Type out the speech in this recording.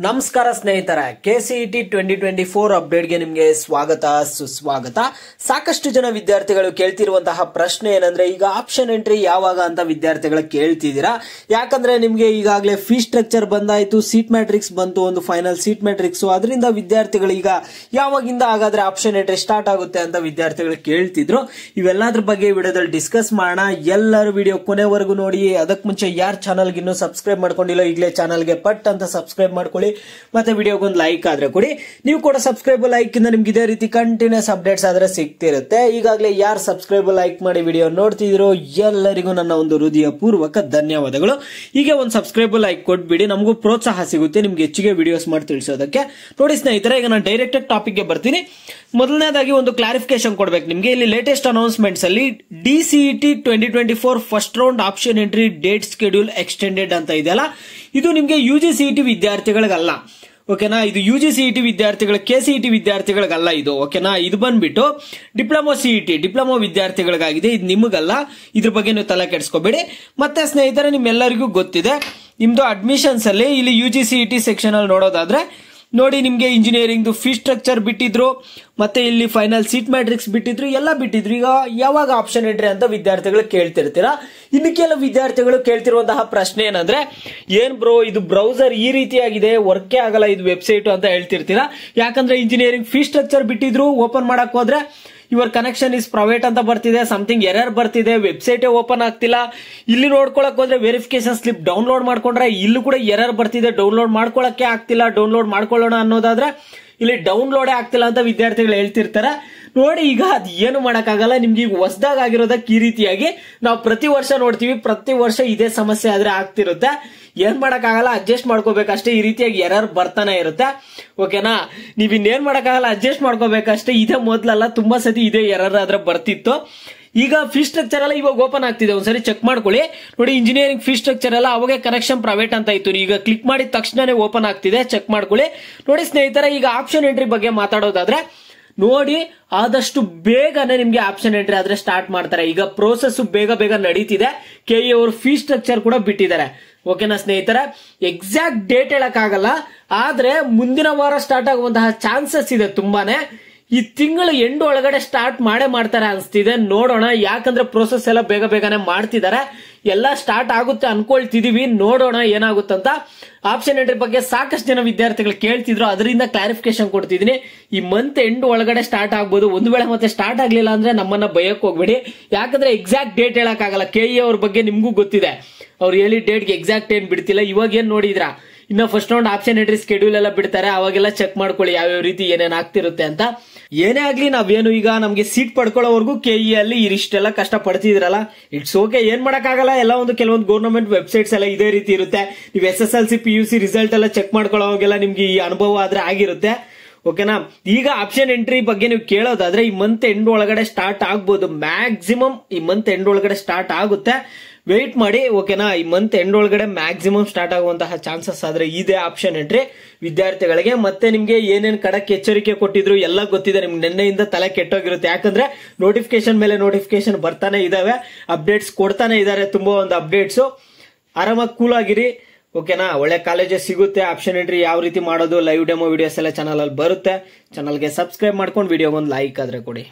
ನಮಸ್ಕಾರ ಸ್ನೇಹಿತರೆ, ಕೆಸಿಇಟಿ 2024 ಅಪ್ಡೇಟ್ಗೆ ನಿಮಗೆ ಸ್ವಾಗತ ಸುಸ್ವಾಗತ. ಸಾಕಷ್ಟು ಜನ ವಿದ್ಯಾರ್ಥಿಗಳು ಕೇಳ್ತಿರುವಂತಹ ಪ್ರಶ್ನೆ ಏನಂದ್ರೆ, ಈಗ ಆಪ್ಷನ್ ಎಂಟ್ರಿ ಯಾವಾಗ ಅಂತ ವಿದ್ಯಾರ್ಥಿಗಳು ಕೇಳ್ತಿದ್ದೀರಾ. ಯಾಕಂದ್ರೆ ನಿಮ್ಗೆ ಈಗಾಗಲೇ ಫೀಸ್ ಸ್ಟ್ರಕ್ಚರ್ ಬಂದಾಯ್ತು, ಸೀಟ್ ಮ್ಯಾಟ್ರಿಕ್ಸ್ ಬಂತು, ಒಂದು ಫೈನಲ್ ಸೀಟ್ ಮ್ಯಾಟ್ರಿಕ್ಸ್. ಅದರಿಂದ ವಿದ್ಯಾರ್ಥಿಗಳು ಈಗ ಯಾವಾಗಿಂದ ಹಾಗಾದ್ರೆ ಆಪ್ಷನ್ ಎಂಟ್ರಿ ಸ್ಟಾರ್ಟ್ ಆಗುತ್ತೆ ಅಂತ ವಿದ್ಯಾರ್ಥಿಗಳು ಕೇಳ್ತಿದ್ರು. ಇವೆಲ್ಲದ್ರ ಬಗ್ಗೆ ವಿಡಿಯೋದಲ್ಲಿ ಡಿಸ್ಕಸ್ ಮಾಡೋಣ. ಎಲ್ಲರೂ ವಿಡಿಯೋ ಕೊನೆವರೆಗೂ ನೋಡಿ. ಅದಕ್ಕೆ ಮುಂಚೆ ಯಾರು ಚಾನಲ್ಗೆ ಇನ್ನೂ ಸಬ್ಸ್ಕ್ರೈಬ್ ಮಾಡ್ಕೊಂಡಿಲ್ಲ, ಈಗಲೇ ಚಾನಲ್ಗೆ ಪಟ್ ಅಂತ ಸಬ್ಸ್ಕ್ರೈಬ್ ಮಾಡ್ಕೊಳ್ಳಿ. ಮತ್ತೆ ವಿಡಿಯೋಗೊಂದು ಲೈಕ್ ಆದ್ರೆ ಕೊಡಿ. ನೀವು ಕೂಡ ಸಬ್ಸ್ಕ್ರೈಬ್ ಲೈಕ್ ಇಂದ ನಿಮ್ಗೆ ಇದೇ ರೀತಿ ಕಂಟಿನ್ಯೂಸ್ ಅಪ್ಡೇಟ್ಸ್ ಆದ್ರೆ ಸಿಗ್ತಿರುತ್ತೆ. ಈಗಾಗಲೇ ಯಾರು ಸಬ್ಸ್ಕ್ರೈಬ್ ಲೈಕ್ ಮಾಡಿ ವಿಡಿಯೋ ನೋಡ್ತಿದಿರೋ ಎಲ್ಲರಿಗೂ ನನ್ನ ಒಂದು ಹೃದಯ ಪೂರ್ವಕ ಧನ್ಯವಾದಗಳು. ಹೀಗೆ ಒಂದು ಸಬ್ಸ್ಕ್ರೈಬ್ ಲೈಕ್ ಕೊಟ್ಬಿಡಿ, ನಮಗೂ ಪ್ರೋತ್ಸಾಹ ಸಿಗುತ್ತೆ ನಿಮ್ಗೆ ಹೆಚ್ಚಿಗೆ ವಿಡಿಯೋಸ್ ಮಾಡಿ ತಿಳಿಸೋದಕ್ಕೆ. ನೋಡಿ ಸ್ನೇಹಿತರೆ, ಈಗ ನಾನು ಡೈರೆಕ್ಟ್ ಟಾಪಿಕ್ ಗೆ ಬರ್ತೀನಿ. ಮೊದಲನೇದಾಗಿ ಒಂದು ಕ್ಲಾರಿಫಿಕೇಶನ್ ಕೊಡ್ಬೇಕು ನಿಮ್ಗೆ. ಇಲ್ಲಿ ಲೇಟೆಸ್ಟ್ ಅನೌನ್ಸ್ಮೆಂಟ್ಸ್ ಅಲ್ಲಿ DCET 2024 first round option entry date schedule extended ಅಂತ ಇದೆಯಲ್ಲ, ಇದು ನಿಮ್ಗೆ UGCET ವಿದ್ಯಾರ್ಥಿಗಳಿಗಲ್ಲ. ಓಕೆನಾ, ಇದು UGCET ವಿದ್ಯಾರ್ಥಿಗಳ KCET ವಿದ್ಯಾರ್ಥಿಗಳಿಗಲ್ಲ ಇದು. ಓಕೆನಾ, ಇದು ಬಂದ್ಬಿಟ್ಟು ಡಿಪ್ಲೊಮಾ CET ಡಿಪ್ಲೊಮಾ ವಿದ್ಯಾರ್ಥಿಗಳಿಗಾಗಿದೆ, ಇದು ನಿಮಗಲ್ಲ. ಇದ್ರ ಬಗ್ಗೆ ನೀವು ತಲೆ ಕೆಡಿಸ್ಕೋಬೇಡಿ. ಮತ್ತೆ ಸ್ನೇಹಿತರೆ, ನಿಮ್ಮೆಲ್ಲರಿಗೂ ಗೊತ್ತಿದೆ, ನಿಮ್ದು ಅಡ್ಮಿಷನ್ಸ್ ಅಲ್ಲಿ ಇಲ್ಲಿ UGCET ಸೆಕ್ಷನ್ ಅಲ್ಲಿ ನೋಡೋದಾದ್ರೆ ನೋಡಿ, ನಿಮ್ಗೆ ಇಂಜಿನಿಯರಿಂಗ್ ಫೀಸ್ ಸ್ಟ್ರಕ್ಚರ್ ಬಿಟ್ಟಿದ್ರು, ಮತ್ತೆ ಇಲ್ಲಿ ಫೈನಲ್ ಸೀಟ್ ಮ್ಯಾಟ್ರಿಕ್ಸ್ ಬಿಟ್ಟಿದ್ರು, ಎಲ್ಲ ಬಿಟ್ಟಿದ್ರು. ಈಗ ಯಾವಾಗ ಆಪ್ಷನ್ ಎಂಟ್ರಿ ಅಂತ ವಿದ್ಯಾರ್ಥಿಗಳು ಕೇಳ್ತಿರ್ತೀರಾ. ಇನ್ನು ಕೆಲವು ವಿದ್ಯಾರ್ಥಿಗಳು ಕೇಳ್ತಿರುವಂತಹ ಪ್ರಶ್ನೆ ಏನಂದ್ರೆ, ಏನ್ ಬ್ರೋ ಇದು ಬ್ರೌಸರ್ ಈ ರೀತಿಯಾಗಿದೆ, ವರ್ಕೇ ಆಗಲ್ಲ ಇದು ವೆಬ್ಸೈಟ್ ಅಂತ ಹೇಳ್ತಿರ್ತೀರಾ. ಯಾಕಂದ್ರೆ ಇಂಜಿನಿಯರಿಂಗ್ ಫೀಸ್ ಸ್ಟ್ರಕ್ಚರ್ ಬಿಟ್ಟಿದ್ರು, ಓಪನ್ ಮಾಡಕ್ ಹೋದ್ರೆ ಯುವರ್ ಕನೆಕ್ಷನ್ ಇಸ್ ಪ್ರೈವೇಟ್ ಅಂತ ಬರ್ತಿದೆ, ಸಮಥಿಂಗ್ ಎರರ್ ಬರ್ತಿದೆ, ವೆಬ್ಸೈಟ್ ಓಪನ್ ಆಗ್ತಿಲ್ಲ. ಇಲ್ಲಿ ನೋಡ್ಕೊಳಕ್ ಹೋದ್ರೆ ವೆರಿಫಿಕೇಶನ್ ಸ್ಲಿಪ್ ಡೌನ್ಲೋಡ್ ಮಾಡ್ಕೊಂಡ್ರೆ ಇಲ್ಲೂ ಕೂಡ ಎರರ್ ಬರ್ತಿದೆ, ಡೌನ್ಲೋಡ್ ಮಾಡ್ಕೊಳಕ್ಕೆ ಆಗ್ತಿಲ್ಲ. ಡೌನ್ಲೋಡ್ ಮಾಡ್ಕೊಳ್ಳೋಣ ಅನ್ನೋದಾದ್ರೆ ಇಲ್ಲಿ ಡೌನ್ಲೋಡೇ ಆಗ್ತಿಲ್ಲ ಅಂತ ವಿದ್ಯಾರ್ಥಿಗಳು ಹೇಳ್ತಿರ್ತಾರೆ. ನೋಡಿ, ಈಗ ಅದು ಏನು ಮಾಡಕ್ಕಾಗಲ್ಲ. ನಿಮ್ಗೆ ಈಗ ಹೊಸದಾಗಿ ಆಗಿರೋದಕ್ಕೆ ಈ ರೀತಿಯಾಗಿ ನಾವು ಪ್ರತಿ ವರ್ಷ ನೋಡ್ತೀವಿ, ಪ್ರತಿ ವರ್ಷ ಇದೇ ಸಮಸ್ಯೆ ಆದ್ರೆ ಆಗ್ತಿರುತ್ತೆ. ಏನ್ ಮಾಡಕ್ಕಾಗಲ್ಲ, ಅಡ್ಜಸ್ಟ್ ಮಾಡ್ಕೋಬೇಕಷ್ಟೇ. ಈ ರೀತಿಯಾಗಿ ಎರರ್ ಬರ್ತಾನೆ ಇರುತ್ತೆ. ಓಕೆನಾ, ನೀವ್ ಇನ್ನೇನ್ ಮಾಡಕ್ಕಾಗಲ್ಲ, ಅಡ್ಜಸ್ಟ್ ಮಾಡ್ಕೋಬೇಕಷ್ಟೇ. ಇದೇ ಮೊದ್ಲಲ್ಲ, ತುಂಬಾ ಸತಿ ಇದೇ ಎರರ್ ಆದ್ರೆ ಬರ್ತಿತ್ತು. ಈಗ ಫೀಸ್ ಸ್ಟ್ರಕ್ಚರ್ ಎಲ್ಲ ಇವಾಗ ಓಪನ್ ಆಗ್ತಿದೆ, ಒಂದ್ಸರಿ ಚೆಕ್ ಮಾಡ್ಕೊಳ್ಳಿ. ನೋಡಿ, ಇಂಜಿನಿಯರಿಂಗ್ ಫೀಸ್ ಸ್ಟ್ರಕ್ಚರ್ ಎಲ್ಲ ಅವಾಗ ಕನೆಕ್ಷನ್ ಪ್ರೈವೇಟ್ ಅಂತ ಇತ್ತು, ಈಗ ಕ್ಲಿಕ್ ಮಾಡಿದ ತಕ್ಷಣನೇ ಓಪನ್ ಆಗ್ತಿದೆ, ಚೆಕ್ ಮಾಡ್ಕೊಳ್ಳಿ. ನೋಡಿ ಸ್ನೇಹಿತರೆ, ಈಗ ಆಪ್ಷನ್ ಎಂಟ್ರಿ ಬಗ್ಗೆ ಮಾತಾಡೋದಾದ್ರೆ ನೋಡಿ, ಆದಷ್ಟು ಬೇಗನೆ ನಿಮ್ಗೆ ಆಪ್ಷನ್ ಎಂಟ್ರಿ ಆದ್ರೆ ಸ್ಟಾರ್ಟ್ ಮಾಡ್ತಾರೆ. ಈಗ ಪ್ರೋಸೆಸ್ ಬೇಗ ಬೇಗ ನಡೀತಿದೆ. KE ಅವರು ಫೀಸ್ ಸ್ಟ್ರಕ್ಚರ್ ಕೂಡ ಬಿಟ್ಟಿದ್ದಾರೆ. ಓಕೆನಾ ಸ್ನೇಹಿತರೆ, ಎಕ್ಸಾಕ್ಟ್ ಡೇಟ್ ಹೇಳಕ್ ಆಗಲ್ಲ, ಆದ್ರೆ ಮುಂದಿನ ವಾರ ಸ್ಟಾರ್ಟ್ ಆಗುವಂತಹ ಚಾನ್ಸಸ್ ಇದೆ ತುಂಬಾನೇ. ಈ ತಿಂಗಳು ಎಂಡ್ ಒಳಗಡೆ ಸ್ಟಾರ್ಟ್ ಮಾಡ್ತಾರೆ ಅನ್ಸ್ತಿದೆ. ನೋಡೋಣ, ಯಾಕಂದ್ರೆ ಪ್ರೋಸೆಸ್ ಎಲ್ಲ ಬೇಗ ಬೇಗನೆ ಮಾಡ್ತಿದ್ದಾರೆ. ಎಲ್ಲ ಸ್ಟಾರ್ಟ್ ಆಗುತ್ತೆ ಅನ್ಕೊಳ್ತಿದೀವಿ, ನೋಡೋಣ ಏನಾಗುತ್ತಂತ. ಆಪ್ಷನ್ ಎಂಟ್ರಿ ಬಗ್ಗೆ ಸಾಕಷ್ಟು ಜನ ವಿದ್ಯಾರ್ಥಿಗಳು ಕೇಳ್ತಿದ್ರು, ಅದರಿಂದ ಕ್ಲಾರಿಫಿಕೇಶನ್ ಕೊಡ್ತಿದೀನಿ. ಈ ಮಂತ್ ಎಂಡ್ ಒಳಗಡೆ ಸ್ಟಾರ್ಟ್ ಆಗ್ಬೋದು. ಒಂದು ವೇಳೆ ಮತ್ತೆ ಸ್ಟಾರ್ಟ್ ಆಗ್ಲಿಲ್ಲ ಅಂದ್ರೆ ನಮ್ಮನ್ನ ಭಯಕ್ಕೆ ಹೋಗ್ಬೇಡಿ, ಯಾಕಂದ್ರೆ ಎಕ್ಸಾಕ್ಟ್ ಡೇಟ್ ಹೇಳಕ್ ಆಗಲ್ಲ. KE ಅವ್ರ ಬಗ್ಗೆ ನಿಮ್ಗೂ ಗೊತ್ತಿದೆ, ಅವ್ರು ಹೇಳಿ ಡೇಟ್ಗೆ ಎಕ್ಸಾಕ್ಟ್ ಏನ್ ಬಿಡ್ತಿಲ್ಲ. ಇವಾಗ ಏನ್ ನೋಡಿದ್ರ, ಇನ್ನ first round option entry schedule ಎಲ್ಲ ಬಿಡ್ತಾರೆ, ಅವಾಗೆಲ್ಲ ಚೆಕ್ ಮಾಡ್ಕೊಳ್ಳಿ ಯಾವ್ಯಾವ ರೀತಿ ಏನೇನ್ ಆಗ್ತಿರುತ್ತೆ ಅಂತ. ಏನೇ ಆಗ್ಲಿ, ನಾವೇನು ಈಗ ನಮ್ಗೆ ಸೀಟ್ ಪಡ್ಕೊಳ್ಳೋವರೆಗೂ KE ಅಲ್ಲಿ ಇಷ್ಟೆಲ್ಲ ಕಷ್ಟ ಪಡ್ತಿದ್ರಲ್ಲ, ಇಟ್ಸ್ ಓಕೆ, ಏನ್ ಮಾಡಕ್ಕಾಗಲ್ಲ. ಎಲ್ಲ ಒಂದು ಕೆಲವೊಂದು ಗೌರ್ಮೆಂಟ್ ವೆಬ್ಸೈಟ್ಸ್ ಎಲ್ಲ ಇದೇ ರೀತಿ ಇರುತ್ತೆ. ನೀವು SSLC PUC ರಿಸಲ್ಟ್ ಎಲ್ಲ ಚೆಕ್ ಮಾಡ್ಕೊಳ್ಳೋವಾಗೆಲ್ಲ ನಿಮ್ಗೆ ಈ ಅನುಭವ ಆದ್ರೆ ಆಗಿರುತ್ತೆ. ಓಕೆನಾ, ಈಗ ಆಪ್ಷನ್ ಎಂಟ್ರಿ ಬಗ್ಗೆ ನೀವು ಕೇಳೋದಾದ್ರೆ ಈ ಮಂತ್ ಎಂಡ್ ಒಳಗಡೆ ಸ್ಟಾರ್ಟ್ ಆಗ್ಬೋದು. ಮ್ಯಾಕ್ಸಿಮಮ್ ಈ ಮಂತ್ ಎಂಡ್ ಒಳಗಡೆ ಸ್ಟಾರ್ಟ್ ಆಗುತ್ತೆ, ವೆಯ್ಟ್ ಮಾಡಿ. ಓಕೆನಾ, ಈ ಮಂತ್ ಎಂಡ್ ಒಳಗಡೆ ಮ್ಯಾಕ್ಸಿಮಮ್ ಸ್ಟಾರ್ಟ್ ಆಗುವಂತಹ ಚಾನ್ಸಸ್ ಆದ್ರೆ ಇದೆ ಆಪ್ಷನ್ ಎಂಟ್ರಿ ವಿದ್ಯಾರ್ಥಿಗಳಿಗೆ. ಮತ್ತೆ ನಿಮ್ಗೆ ಏನೇನ್ ಖಡಕ್ ಎಚ್ಚರಿಕೆ ಕೊಟ್ಟಿದ್ರು ಎಲ್ಲ ಗೊತ್ತಿದೆ. ನಿಮ್ಗೆ ನಿನ್ನೆಯಿಂದ ತಲೆ ಕೆಟ್ಟೋಗಿರುತ್ತೆ, ಯಾಕಂದ್ರೆ ನೋಟಿಫಿಕೇಶನ್ ಮೇಲೆ ನೋಟಿಫಿಕೇಶನ್ ಬರ್ತಾನೆ ಇದಾವೆ, ಅಪ್ಡೇಟ್ಸ್ ಕೊಡ್ತಾನೆ ಇದಾರೆ, ತುಂಬಾ ಒಂದು ಅಪ್ಡೇಟ್ಸ್. ಆರಾಮಾಗಿ ಕೂಲ್ ಆಗಿರಿ. ಓಕೆನಾ, ಒಳ್ಳೆ ಕಾಲೇಜಸ್ ಸಿಗುತ್ತೆ. ಆಪ್ಷನ್ ಎಂಟ್ರಿ ಯಾವ ರೀತಿ ಮಾಡೋದು, ಲೈವ್ ಡೆಮೋ ವಿಡಿಯೋಸ್ ಎಲ್ಲ ಚಾನಲ್ ಅಲ್ಲಿ ಬರುತ್ತೆ. ಚಾನಲ್ಗೆ ಸಬ್ಸ್ಕ್ರೈಬ್ ಮಾಡ್ಕೊಂಡು ವಿಡಿಯೋಗೊಂದು ಲೈಕ್ ಆದ್ರೆ ಕೊಡಿ.